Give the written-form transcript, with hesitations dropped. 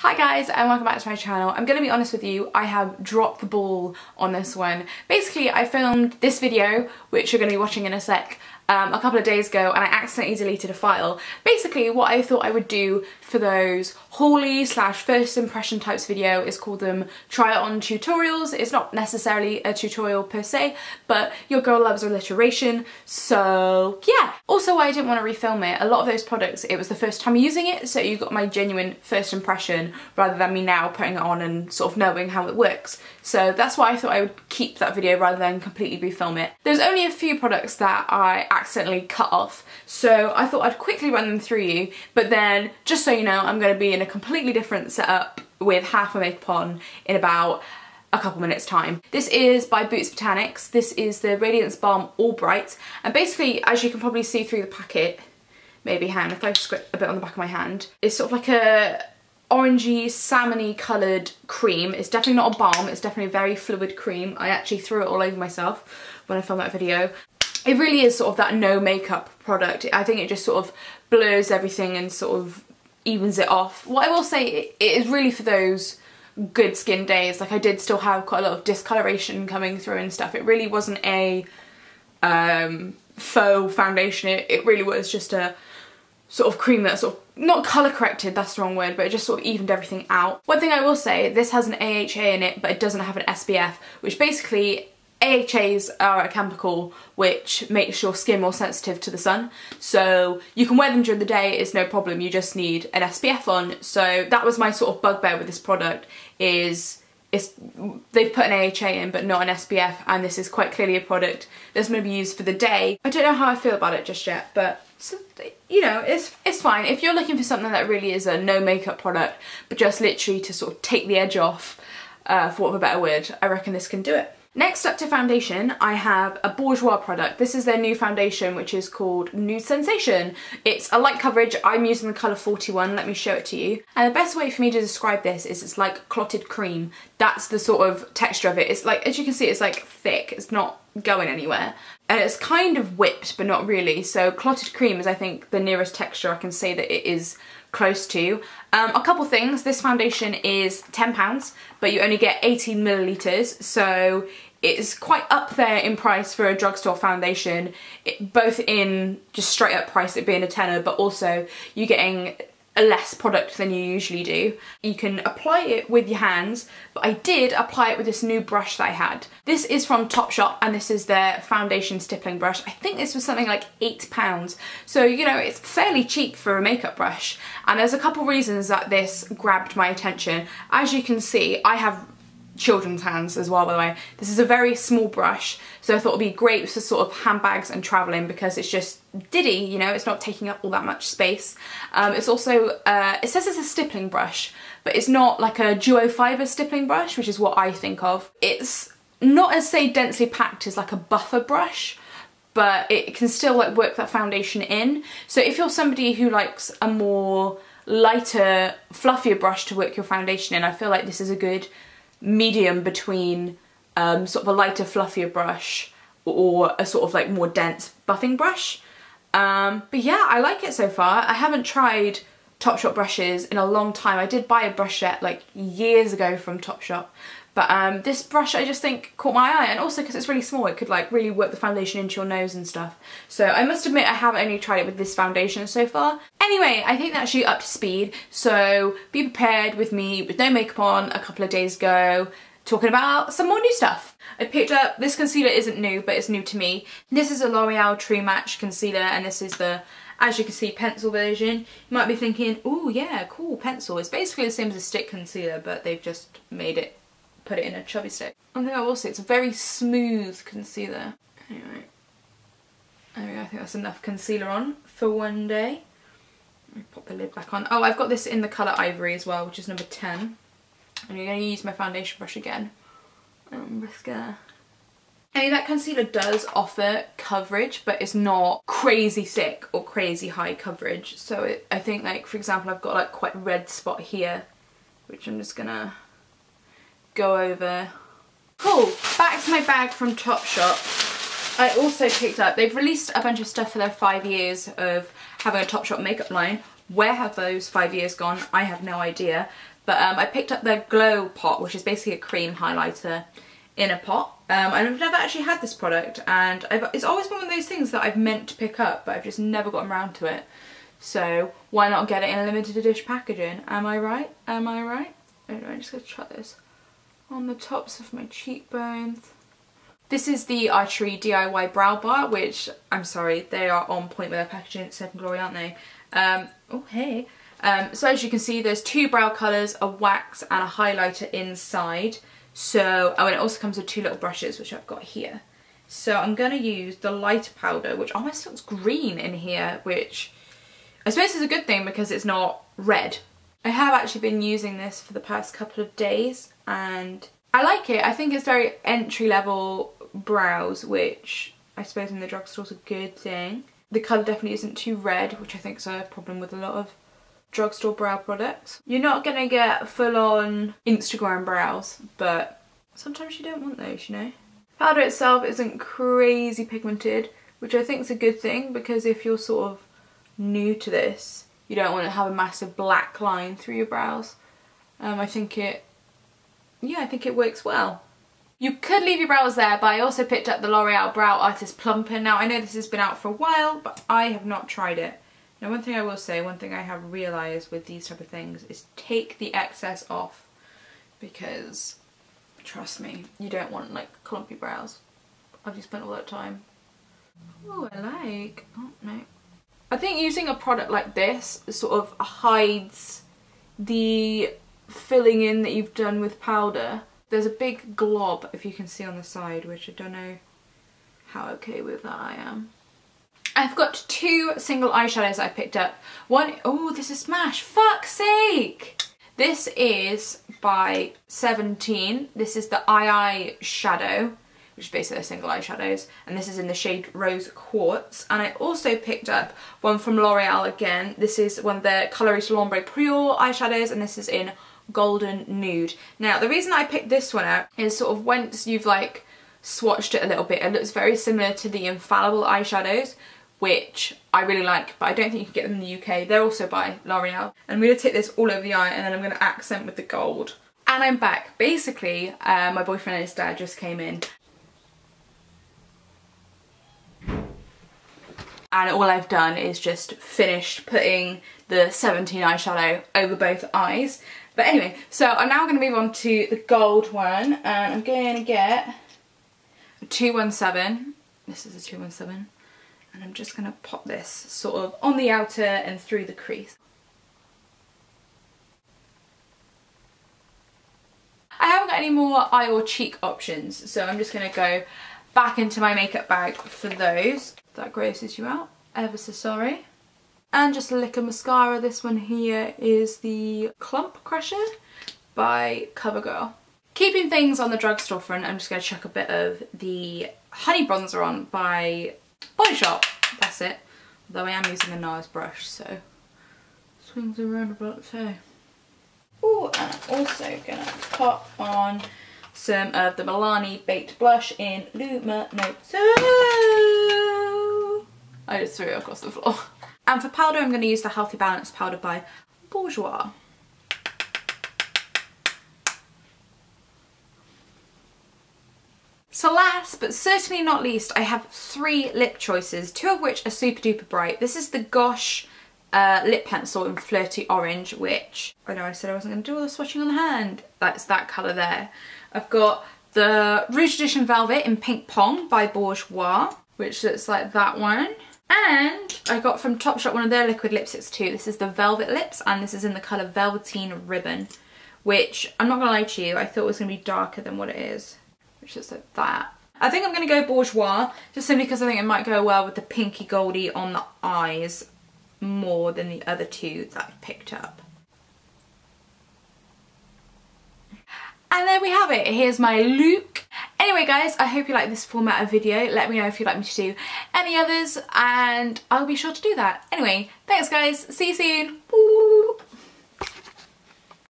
Hi guys and welcome back to my channel. I'm gonna be honest with you, I have dropped the ball on this one. Basically, I filmed this video, which you're gonna be watching in a sec, a couple of days ago, and I accidentally deleted a file. Basically, what I thought I would do for those hauly / first impression types video is call them try it on tutorials. It's not necessarily a tutorial per se, but your girl loves alliteration, so yeah. Also, I didn't want to refilm it. A lot of those products, it was the first time using it, so you got my genuine first impression rather than me now putting it on and sort of knowing how it works. So that's why I thought I would keep that video rather than completely refilm it. There's only a few products that I accidentally cut off, so I thought I'd quickly run them through you, but then just so you know, I'm going to be in a completely different setup with half my makeup on in about a couple minutes time. This is by Botanics. This is the Radiance Balm All Bright, and basically, as you can probably see through the packet, maybe hand, if I script a bit on the back of my hand, it's sort of like a orangey, salmony coloured cream. It's definitely not a balm, it's definitely a very fluid cream. I actually threw it all over myself when I filmed that video. It really is sort of that no makeup product. I think it just sort of blurs everything and sort of evens it off. What I will say, it is really for those good skin days. Like, I did still have quite a lot of discoloration coming through and stuff. It really wasn't a faux foundation. It really was just a sort of cream that sort of, not colour corrected, that's the wrong word, but it just sort of evened everything out. One thing I will say, this has an AHA in it, but it doesn't have an SPF, which basically, AHAs are a chemical which makes your skin more sensitive to the sun. So you can wear them during the day, it's no problem, you just need an SPF on. So that was my sort of bugbear with this product, is they've put an AHA in but not an SPF, and this is quite clearly a product that's going to be used for the day. I don't know how I feel about it just yet, but so, you know, it's fine. If you're looking for something that really is a no makeup product, but just literally to sort of take the edge off, for want of a better word, I reckon this can do it. Next up to foundation, I have a Bourjois product. This is their new foundation, which is called Nude Sensation. It's a light coverage. I'm using the colour 41. Let me show it to you. And the best way for me to describe this is it's like clotted cream. That's the sort of texture of it. It's like, as you can see, it's like thick. It's not going anywhere. And it's kind of whipped, but not really. So clotted cream is, I think, the nearest texture I can say that it is close to. A couple things. This foundation is £10, but you only get 18 millilitres, so it's quite up there in price for a drugstore foundation, both in just straight up price, it being a tenner, but also you getting a less product than you usually do. You can apply it with your hands, but I did apply it with this new brush that I had. This is from Topshop, and this is their foundation stippling brush. I think this was something like £8, so you know, it's fairly cheap for a makeup brush. And there's a couple reasons that this grabbed my attention. As you can see, I have children's hands as well, by the way. This is a very small brush, so I thought it'd be great for sort of handbags and traveling because it's just diddy, you know, it's not taking up all that much space. It's also, it says it's a stippling brush, but it's not like a duo fibre stippling brush, which is what I think of. It's not as, say, densely packed as like a buffer brush, but it can still like work that foundation in. So if you're somebody who likes a more lighter, fluffier brush to work your foundation in, I feel like this is a good medium between sort of a lighter, fluffier brush or a sort of like more dense buffing brush. But yeah, I like it so far. I haven't tried Topshop brushes in a long time. I did buy a brush set like years ago from Topshop, but this brush I just think caught my eye, and also because it's really small, it could like really work the foundation into your nose and stuff. So I must admit I haven't only tried it with this foundation so far. Anyway, I think that's you up to speed, so be prepared with me with no makeup on a couple of days ago, talking about some more new stuff. I picked up, this concealer isn't new, but it's new to me. This is a L'Oreal True Match concealer, and this is the, as you can see, pencil version. You might be thinking, oh yeah, cool, pencil. It's basically the same as a stick concealer, but they've just made it, put it in a chubby stick. One thing I will say, it's a very smooth concealer. Anyway, there we go, I think that's enough concealer on for one day. Let me pop the lid back on. Oh, I've got this in the colour Ivory as well, which is number 10. And I'm going to use my foundation brush again. I'm just gonna... I mean, that concealer does offer coverage, but it's not crazy thick or crazy high coverage. So I think, like, for example, I've got like quite a red spot here, which I'm just gonna go over. Cool, back to my bag from Topshop. I also picked up, they've released a bunch of stuff for their 5 years of having a Topshop makeup line. Where have those 5 years gone? I have no idea. But I picked up their Glow pot, which is basically a cream highlighter in a pot. And I've never actually had this product, and it's always been one of those things that I've meant to pick up, but I've just never gotten around to it. So why not get it in a limited edition packaging? Am I right? Am I right? Anyway, I'm just going to try this on the tops of my cheekbones. This is the Archery DIY Brow Bar, which, I'm sorry, they are on point with their packaging. It's Second Glory, aren't they? Oh, hey. So as you can see, there's 2 brow colours, a wax and a highlighter inside. So, oh, and it also comes with 2 little brushes, which I've got here. So I'm going to use the lighter powder, which almost looks green in here, which I suppose is a good thing because it's not red. I have actually been using this for the past couple of days and I like it. I think it's very entry-level brows, which I suppose in the drugstore is a good thing. The colour definitely isn't too red, which I think is a problem with a lot of drugstore brow products. You're not going to get full-on Instagram brows, but sometimes you don't want those, you know. Powder itself isn't crazy pigmented, which I think is a good thing because if you're sort of new to this, you don't want to have a massive black line through your brows. I think it works well. You could leave your brows there, but I also picked up the L'Oreal Brow Artist Plumper. Now I know this has been out for a while, but I have not tried it. Now one thing I will say, one thing I have realised with these type of things is take the excess off, because trust me, you don't want like clumpy brows. I've just spent all that time. Oh, I like, oh no. I think using a product like this sort of hides the filling in that you've done with powder. There's a big glob, if you can see on the side, which I don't know how okay with that I am. I've got 2 single eyeshadows I picked up. One, oh, this is Smash, fuck's sake! This is by 17. This is the Eyeshadow, which is basically single eyeshadows, and this is in the shade Rose Quartz. And I also picked up one from L'Oreal again. This is one of their Coloris L'Ombre Pure eyeshadows, and this is in Golden Nude. Now, the reason I picked this one out is sort of once you've like swatched it a little bit, it looks very similar to the Infallible eyeshadows, which I really like, but I don't think you can get them in the UK. They're also by L'Oreal. And I'm going to take this all over the eye, and then I'm going to accent with the gold. And I'm back. Basically, my boyfriend and his dad just came in. And all I've done is just finished putting the 17 eyeshadow over both eyes. But anyway, so I'm now going to move on to the gold one, and I'm going to get a 217. This is a 217. And I'm just going to pop this sort of on the outer and through the crease. I haven't got any more eye or cheek options, so I'm just going to go back into my makeup bag for those. If that grosses you out, ever so sorry. And just a lick of mascara. This one here is the Clump Crusher by CoverGirl. Keeping things on the drugstore front, I'm just going to chuck a bit of the Honey Bronzer on by Body Shop. That's it. Although I am using a NARS brush, so swings around about so. Oh, and I'm also going to pop on some of the Milani Baked Blush in Luminoso. I just threw it across the floor. And for powder, I'm going to use the Healthy Balance powder by Bourjois. So last but certainly not least, I have 3 lip choices, 2 of which are super duper bright. This is the Gosh lip pencil in Flirty Orange, which I know I said I wasn't going to do all the swatching on the hand. That's that colour there. I've got the Rouge Edition Velvet in Pink Pong by Bourjois, which looks like that one. And I got from Topshop one of their liquid lipsticks too. This is the Velvet Lips, and this is in the colour Velveteen Ribbon, which I'm not going to lie to you, I thought was going to be darker than what it is, which is like that. I think I'm going to go Bourjois, just simply because I think it might go well with the pinky goldy on the eyes more than the other 2 that I've picked up. And there we have it. Here's my look. Anyway guys, I hope you like this format of video. Let me know if you'd like me to do any others, and I'll be sure to do that. Anyway, thanks guys. See you soon.